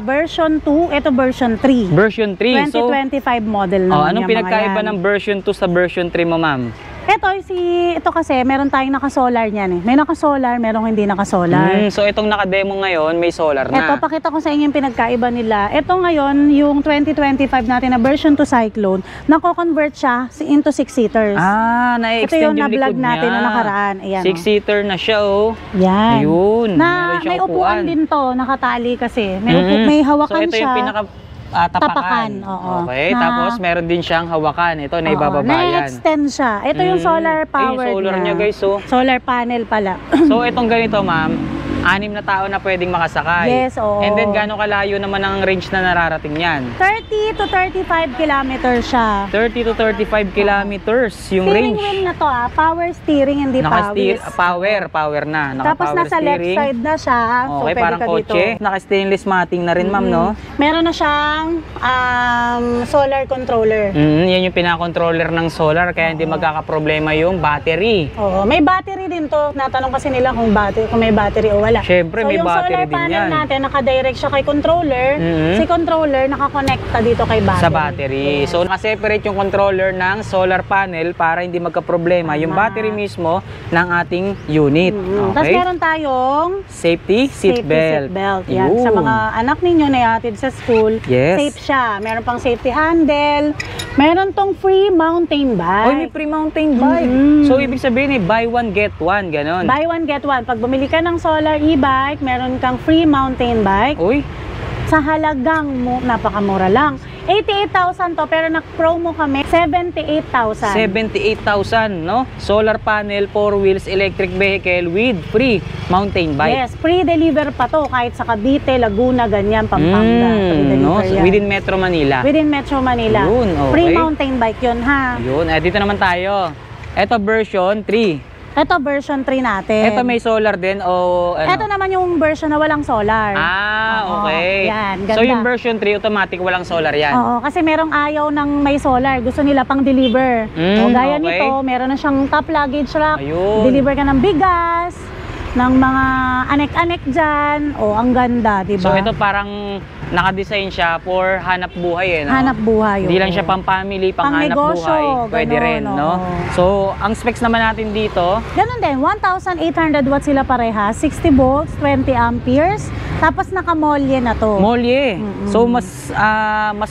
version 2, ito version 3. Version 3. So, 2025 model naman anong yung mga pinagkaiba yan. ng version 2 sa version 3 mo, ma'am? Ito kasi, meron tayong naka-solar niyan eh. May naka-solar, merong hindi naka-solar. So, itong naka-demo ngayon, may solar na. Ito, pakita ko sa inyo yung pinagkaiba nila. Ito ngayon, yung 2025 natin na version 2 Cyclone, nako-convert siya into 6-seaters. Ah, Ito na-extend yung yung na-vlog likod natin niya. na nakaraan. Ayan, 6-seater na siya, oh. Yan. Ayun. Na meron siyang may upuan din to, nakatali kasi. May hawakan so, ito siya. yung pinaka tapakan. Tapakan, oo. Okay, tapos meron din siyang hawakan. Ito, na Oo, ibababa yan. na-extend siya. Ito yung solar powered Ay, solar na. niya, guys, oh. Solar panel pala. So, itong ganito, ma'am, 6 na tao na pwedeng makasakay. Yes, oo. And then, gaano kalayo naman ang range na nararating yan? 30 to 35 kilometers siya. 30 to 35 kilometers yung Steering range. wheel na to power steering, hindi Naka-steer, power. power na. Tapos Naka-power nasa left steering. side na siya. So Okay, pwede parang ka kotse. dito. Naka-stainless matting na rin, ma'am, no? Meron na siyang solar controller. Yan yung pinaka-controller ng solar, kaya hindi magkakaproblema yung battery. Oo, may battery din to. Natanong kasi nila kung may battery o wala. Syempre, so, may yung battery solar din panel yan. natin, naka-direct siya kay controller. Si controller, nakakonekta dito kay battery. Sa battery. So, naka-separate yung controller ng solar panel para hindi magka-problema yung battery mismo ng ating unit. Tapos Okay? meron tayong Safety seatbelt. Yan. Sa mga anak ninyo na ihatid sa school, Yes. safe siya. Meron pang safety handle. Meron tong free mountain bike. Oy, may free mountain bike. So, ibig sabihin buy one, get one, ganon. Buy one, get one. Pag bumili ka ng solar e-bike, meron kang free mountain bike. Uy, Sa halagang napakamura lang. 88,000 to, pero nag-promo kami, 78,000. 78,000, no? Solar panel, 4 wheels, electric vehicle with free mountain bike. Yes, free deliver pa to kahit sa Cavite, Laguna, ganyan, Pampanga. Free no? deliver yan. Within Metro Manila. Within Metro Manila. Yun, okay. Free mountain bike yun, ha? Yun, dito naman tayo. Ito version 3. Ito version 3 natin. Ito may solar din o ano? Ito naman yung version na walang solar. Oo, Okay. yan, ganda. So yung version 3 automatic walang solar yan. Oo, kasi merong ayaw ng may solar. Gusto nila pang deliver. O gaya okay. nito, meron na siyang top luggage rack. Ayun. Deliver ka ng bigas, ng mga anek-anek dyan. O, ang ganda, di ba? So ito parang naka-design siya for hanap buhay no? Hanap buhay. Hindi oo. lang siya pang family, pang hanap Pang-negosyo, buhay. Pwede ganun, rin, no? oo. So, ang specs naman natin dito, Ganun din, 1,800 watts sila pareha, 60 volts, 20 amperes, tapos naka-molye na to. molye. So, mas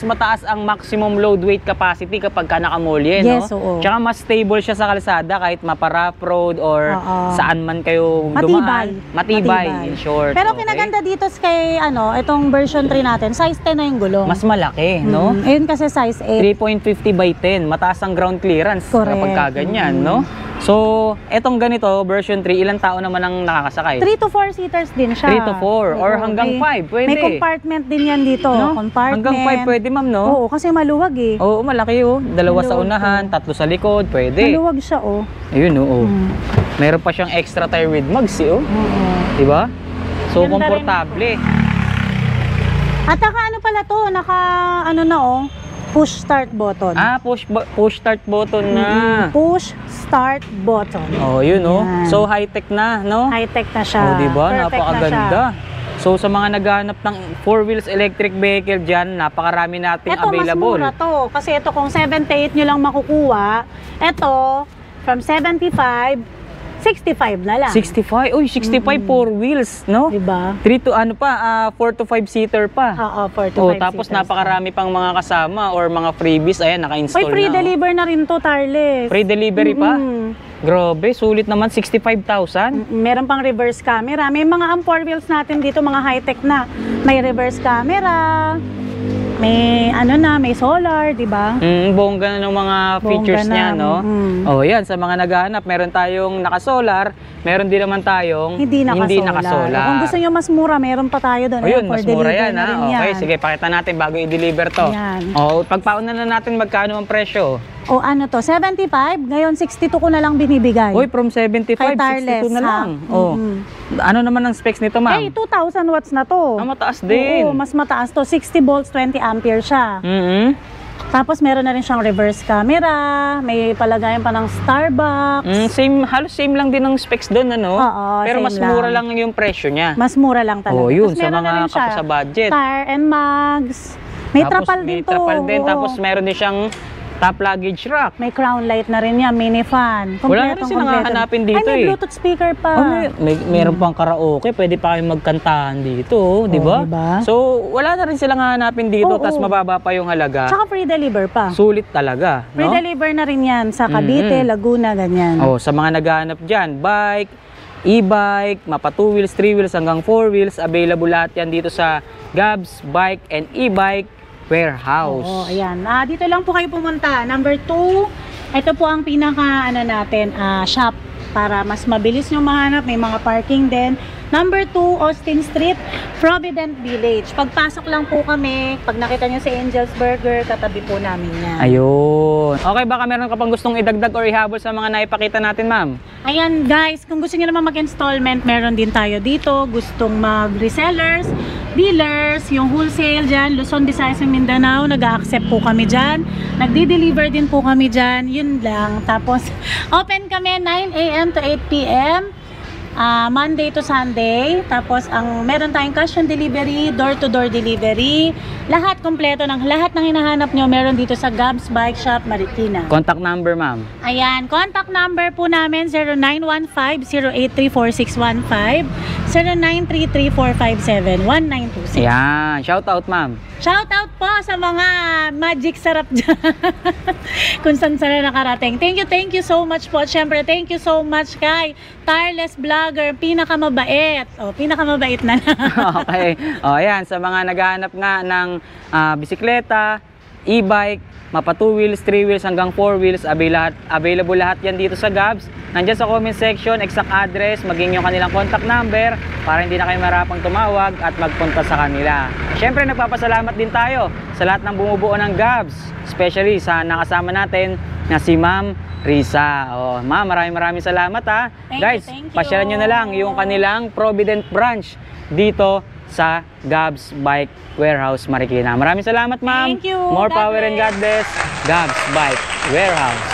mataas ang maximum load weight capacity kapag ka naka-molye, Yes, no? oo. Tsaka mas stable siya sa kalsada kahit mapa-rough road or Oo. saan man kayo Matibay. dumaan. Matibay, in short. Pero okay? kinaganda dito kay itong version 3 natin, size 10 na yung gulong. Mas malaki, no? Ayun kasi size 8. 3.50 by 10. Mataas ang ground clearance Correct. kapag kaganyan, no? So, etong ganito, version 3, ilang tao naman ang nakakasakay? 3 to 4 seaters din siya. 3 to 4 or hanggang 5, pwede. May compartment din yan dito. No? Compartment. Hanggang 5 pwede, ma'am, no? Oo, kasi maluwag eh. Oo, malaki, oh. 2 sa Maluwag unahan, 3 sa likod, pwede. Maluwag siya, oh. Ayun, oo. Meron pa siyang extra tire with mags, oh. Diba? So, Ganda rin komportable. At ano pala to, push start button. Push start button na. Push start button. Oh, yun, oh. Yan. So, high-tech na, no? High-tech na siya. Oh, diba? Perfect Napakaganda. na siya. So, sa mga naghahanap ng 4 wheels electric vehicle dyan, napakarami nating Ito, mas available. mura to. Kasi ito, kung 78 nyo lang makukuha, ito, from 75, 65 na lang. 65? Uy, 65 4 wheels, no? Diba? 3 to 4 to 5 seater pa. Oo, 4 to 5 Tapos seaters. napakarami pang mga kasama or mga freebies. Ayan, naka-install Uy, free na. deliver na rin to, Tarles. Free delivery pa? Mm. Grabe, sulit naman, 65,000. Meron pang reverse camera. May mga 4 wheels natin dito, mga high-tech na. May reverse camera, may may solar, di ba? Bongga na ng mga features Bongga niya, na, no? mm. Yan, sa mga naghahanap, meron tayong naka-solar, meron din naman tayong Hindi naka-solar. naka-solar. Kung gusto nyo mas mura, meron pa tayo doon. Ayun, For mas mura deliver yan, na ha? rin Okay, yan. sige, pakita natin bago i-deliver to. Yan. Pagpauna na natin magkano ang presyo. O ano to, 75, ngayon 62 ko na lang binibigay. Uy, from 75, Kay Tarles, 62 na ha? lang. Ano naman ang specs nito, ma'am? Eh, 2,000 watts na to. Mataas din. Oo, mas mataas to. 60 volts, 20 ampere siya. Tapos meron na rin siyang reverse camera, may palagayan pa ng Starbucks. Halos same lang din ang specs doon, ano? Oo, pero same mas mura lang yung presyo niya. Mas mura lang talaga. Yun, Tapos sa meron na mga rin siya, kapos sa budget. tire and mags. May Tapos trapal din may to. trapal din. Oo. Tapos meron din siyang top luggage rack. May crown light na rin yan, mini fan. Wala na rin silang hahanapin dito, may eh. Bluetooth speaker pa. Meron pang karaoke, pwede pa kayong magkantahan dito, di ba? diba? So, wala na rin silang hahanapin dito, Oo. tapos mababa pa yung halaga. Tsaka free deliver pa. Sulit talaga, Free no? deliver na rin yan sa Cavite, Laguna, ganyan. Sa mga naghahanap dyan, bike, e-bike, mapa 2 wheels, 3 wheels hanggang 4 wheels, available lahat yan dito sa Gabs Bike and E-Bike Warehouse. Ayan. Dito lang po kayo pumunta. Number 2, ito po ang pinaka shop para mas mabilis nyo mahanap. May mga parking din. Number 2, Austin Street, Provident Village. Pagpasok lang po kami, pag nakita nyo si Angel's Burger, katabi po namin yan. Ayun. Okay, baka meron ka pang gustong idagdag or ihabol sa mga naipakita natin, ma'am? Ayan guys, kung gusto nyo naman mag-installment, meron din tayo dito. Gustong mag-resellers, dealers, yung wholesale dyan, Luzon, Visayas, and Mindanao, nag-a-accept po kami dyan. Nagdi-deliver din po kami dyan, yun lang. Tapos, open kami 9 a.m. to 8 p.m. Monday to Sunday. Tapos meron tayong cash on delivery, door-to-door delivery. Lahat kompleto ng lahat ng hinahanap nyo meron dito sa Gabs Bike Shop Marikina. Contact number, ma'am. Ayan, contact number po namin 0915-083-4615, 0933-457-1926. Ayan. Shout out, ma'am. Shout out po sa mga magic sarap dyan. Kung saan saan nakarating. Thank you so much po. Siyempre, thank you so much kay Tarles Vlogger, pinakamabait. Pinakamabait na lang. Okay. Ayan. Sa mga naghahanap nga ng bisikleta, e-bike, mapa 2 wheels, 3 wheels hanggang 4 wheels, available lahat yan dito sa Gabs. Nandiyan sa comment section, exact address, maging yung kanilang contact number para hindi na kayo marapang tumawag at magpunta sa kanila. Siyempre, nagpapasalamat din tayo sa lahat ng bumubuo ng Gabs, especially sa nakasama natin na si Ma'am Risa. Ma'am, maraming salamat, ha. Guys, thank you. pasyalan nyo na lang yung kanilang Provident branch dito sa Gabs Bike Warehouse Marikina. Maraming salamat, ma'am. Thank you. More God power and bless. God bless. Gabs Bike Warehouse.